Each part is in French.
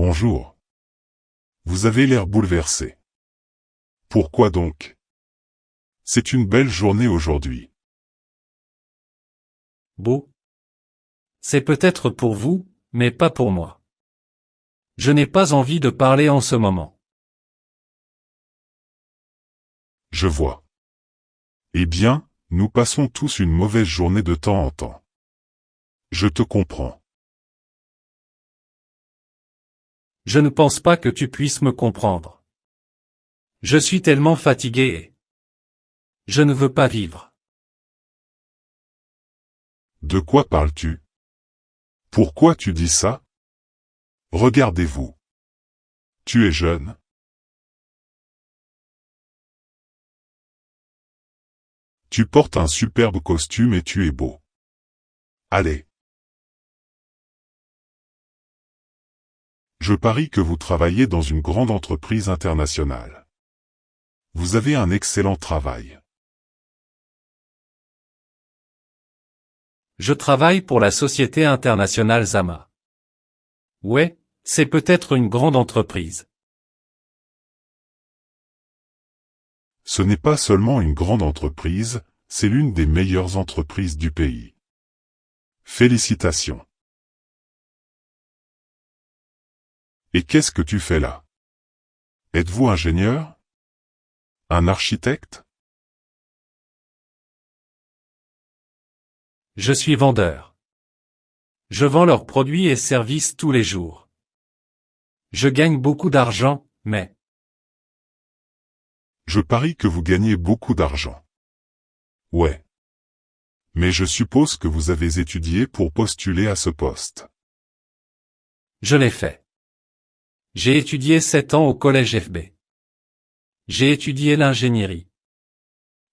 Bonjour. Vous avez l'air bouleversé. Pourquoi donc? C'est une belle journée aujourd'hui. Beau. C'est peut-être pour vous, mais pas pour moi. Je n'ai pas envie de parler en ce moment. Je vois. Eh bien, nous passons tous une mauvaise journée de temps en temps. Je te comprends. Je ne pense pas que tu puisses me comprendre. Je suis tellement fatigué et je ne veux pas vivre. De quoi parles-tu? Pourquoi tu dis ça? Regardez-vous. Tu es jeune. Tu portes un superbe costume et tu es beau. Allez. Je parie que vous travaillez dans une grande entreprise internationale. Vous avez un excellent travail. Je travaille pour la société internationale Zama. Ouais, c'est peut-être une grande entreprise. Ce n'est pas seulement une grande entreprise, c'est l'une des meilleures entreprises du pays. Félicitations. Et qu'est-ce que tu fais là? Êtes-vous ingénieur? Un architecte? Je suis vendeur. Je vends leurs produits et services tous les jours. Je gagne beaucoup d'argent, mais Je parie que vous gagnez beaucoup d'argent. Ouais. Mais je suppose que vous avez étudié pour postuler à ce poste. je l'ai fait. J'ai étudié 7 ans au collège FB. J'ai étudié l'ingénierie.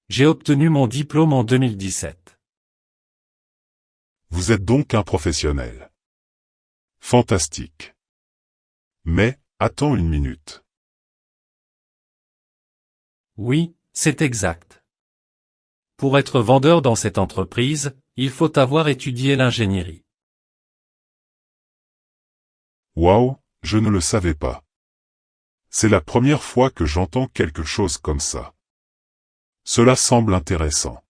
J'ai obtenu mon diplôme en 2017. Vous êtes donc un professionnel. Fantastique. Mais, attends une minute. Oui, c'est exact. Pour être vendeur dans cette entreprise, il faut avoir étudié l'ingénierie. Waouh, je ne le savais pas. C'est la première fois que j'entends quelque chose comme ça. Cela semble intéressant.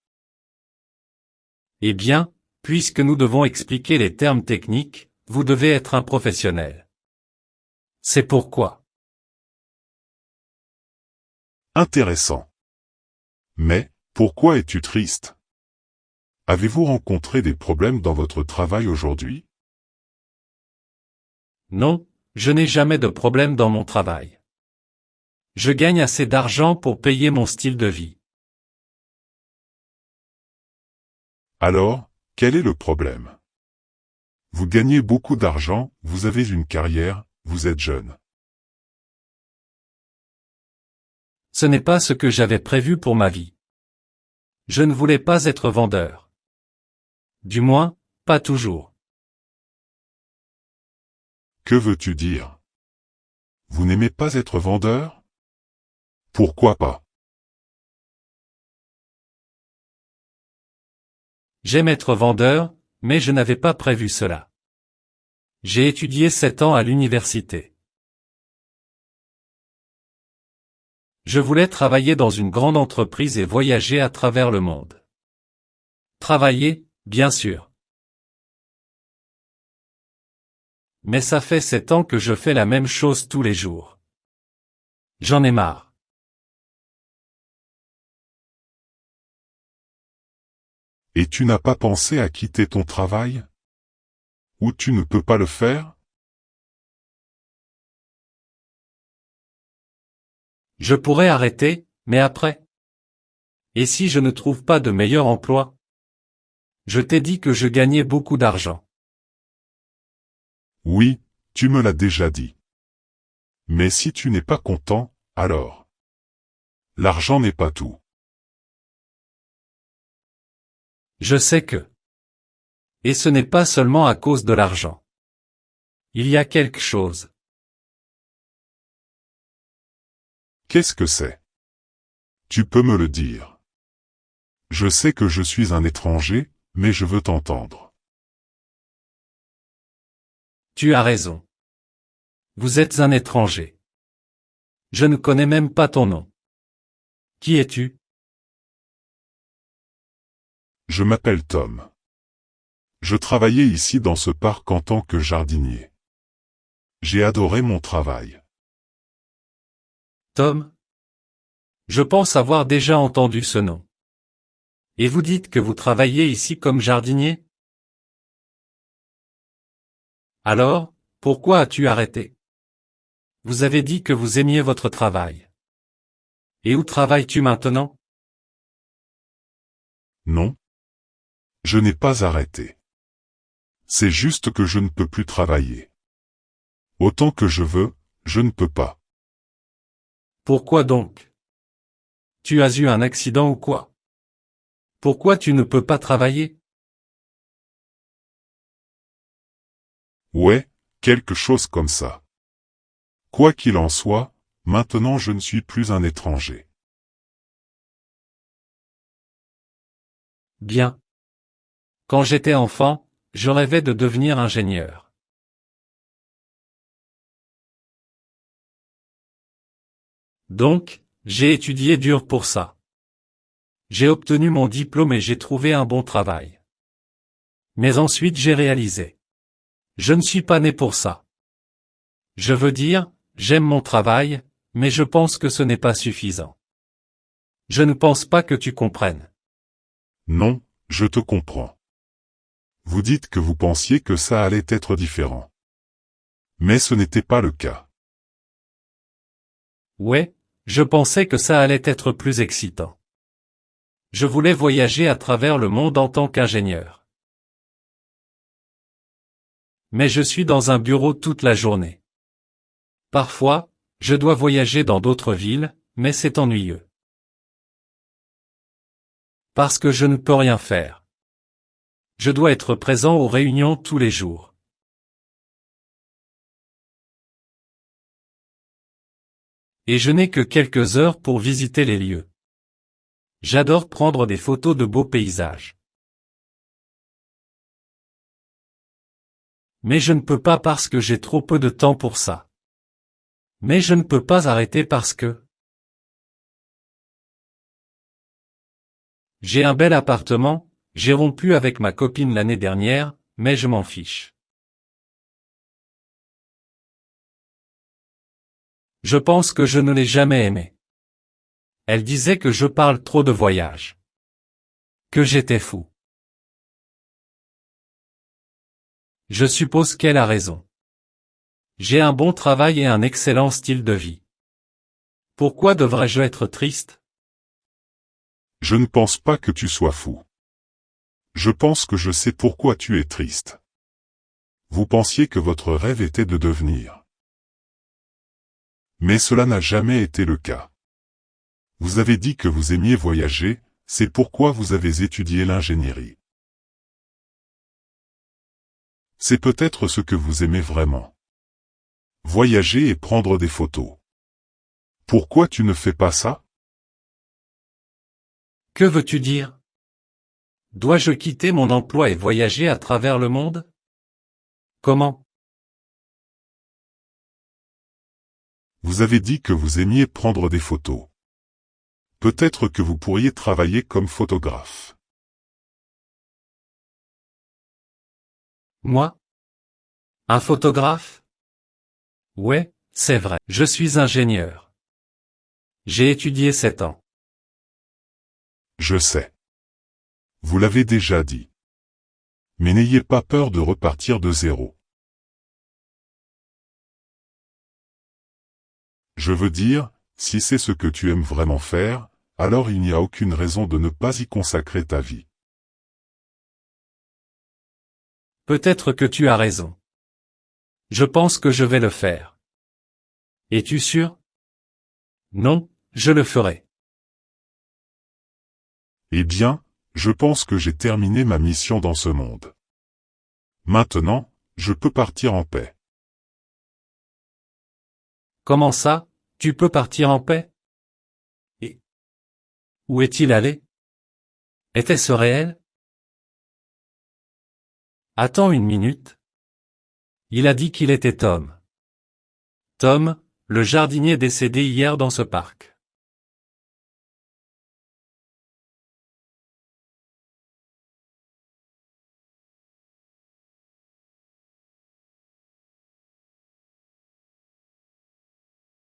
Eh bien, puisque nous devons expliquer les termes techniques, vous devez être un professionnel. C'est pourquoi. Intéressant. Mais, pourquoi es-tu triste? Avez-vous rencontré des problèmes dans votre travail aujourd'hui? Non, je n'ai jamais de problème dans mon travail. Je gagne assez d'argent pour payer mon style de vie. Alors, quel est le problème? Vous gagnez beaucoup d'argent, vous avez une carrière, vous êtes jeune. Ce n'est pas ce que j'avais prévu pour ma vie. Je ne voulais pas être vendeur. Du moins, pas toujours. Que veux-tu dire? Vous n'aimez pas être vendeur? Pourquoi pas? J'aime être vendeur, mais je n'avais pas prévu cela. J'ai étudié 7 ans à l'université. Je voulais travailler dans une grande entreprise et voyager à travers le monde. Travailler, bien sûr. Mais ça fait 7 ans que je fais la même chose tous les jours. J'en ai marre. Et tu n'as pas pensé à quitter ton travail? Ou tu ne peux pas le faire? Je pourrais arrêter, mais après? Et si je ne trouve pas de meilleur emploi? Je t'ai dit que je gagnais beaucoup d'argent. Oui, tu me l'as déjà dit. Mais si tu n'es pas content, alors. L'argent n'est pas tout. Je sais que. Et ce n'est pas seulement à cause de l'argent. Il y a quelque chose. Qu'est-ce que c'est? Tu peux me le dire. Je sais que je suis un étranger, mais je veux t'entendre. Tu as raison. Vous êtes un étranger. Je ne connais même pas ton nom. Qui es-tu? Je m'appelle Tom. Je travaillais ici dans ce parc en tant que jardinier. J'ai adoré mon travail. Tom? Je pense avoir déjà entendu ce nom. Et vous dites que vous travaillez ici comme jardinier? Alors, pourquoi as-tu arrêté? Vous avez dit que vous aimiez votre travail. Et où travailles-tu maintenant? Non. Je n'ai pas arrêté. C'est juste que je ne peux plus travailler. Autant que je veux, je ne peux pas. Pourquoi donc? Tu as eu un accident ou quoi? Pourquoi tu ne peux pas travailler? Ouais, quelque chose comme ça. Quoi qu'il en soit, maintenant je ne suis plus un étranger. Bien. Quand j'étais enfant, je rêvais de devenir ingénieur. Donc, j'ai étudié dur pour ça. J'ai obtenu mon diplôme et j'ai trouvé un bon travail. Mais ensuite j'ai réalisé. Je ne suis pas né pour ça. Je veux dire, j'aime mon travail, mais je pense que ce n'est pas suffisant. Je ne pense pas que tu comprennes. Non, je te comprends. Vous dites que vous pensiez que ça allait être différent. Mais ce n'était pas le cas. Ouais, je pensais que ça allait être plus excitant. Je voulais voyager à travers le monde en tant qu'ingénieur. Mais je suis dans un bureau toute la journée. Parfois, je dois voyager dans d'autres villes, mais c'est ennuyeux. Parce que je ne peux rien faire. Je dois être présent aux réunions tous les jours. Et je n'ai que quelques heures pour visiter les lieux. J'adore prendre des photos de beaux paysages. Mais je ne peux pas parce que j'ai trop peu de temps pour ça. Mais je ne peux pas arrêter parce que j'ai un bel appartement, j'ai rompu avec ma copine l'année dernière, mais je m'en fiche. Je pense que je ne l'ai jamais aimée. Elle disait que je parle trop de voyage. Que j'étais fou. Je suppose qu'elle a raison. J'ai un bon travail et un excellent style de vie. Pourquoi devrais-je être triste? Je ne pense pas que tu sois fou. Je pense que je sais pourquoi tu es triste. Vous pensiez que votre rêve était de devenir. Mais cela n'a jamais été le cas. Vous avez dit que vous aimiez voyager, c'est pourquoi vous avez étudié l'ingénierie. C'est peut-être ce que vous aimez vraiment. Voyager et prendre des photos. Pourquoi tu ne fais pas ça? Que veux-tu dire? Dois-je quitter mon emploi et voyager à travers le monde? Comment? Vous avez dit que vous aimiez prendre des photos. Peut-être que vous pourriez travailler comme photographe. Moi? Un photographe? Ouais, c'est vrai. Je suis ingénieur. J'ai étudié 7 ans. Je sais. Vous l'avez déjà dit. Mais n'ayez pas peur de repartir de zéro. Je veux dire, si c'est ce que tu aimes vraiment faire, alors il n'y a aucune raison de ne pas y consacrer ta vie. Peut-être que tu as raison. Je pense que je vais le faire. Es-tu sûr? Non, je le ferai. Eh bien, je pense que j'ai terminé ma mission dans ce monde. Maintenant, je peux partir en paix. Comment ça, tu peux partir en paix? Et où est-il allé? Était-ce réel? Attends une minute. Il a dit qu'il était Tom. Tom, le jardinier décédé hier dans ce parc.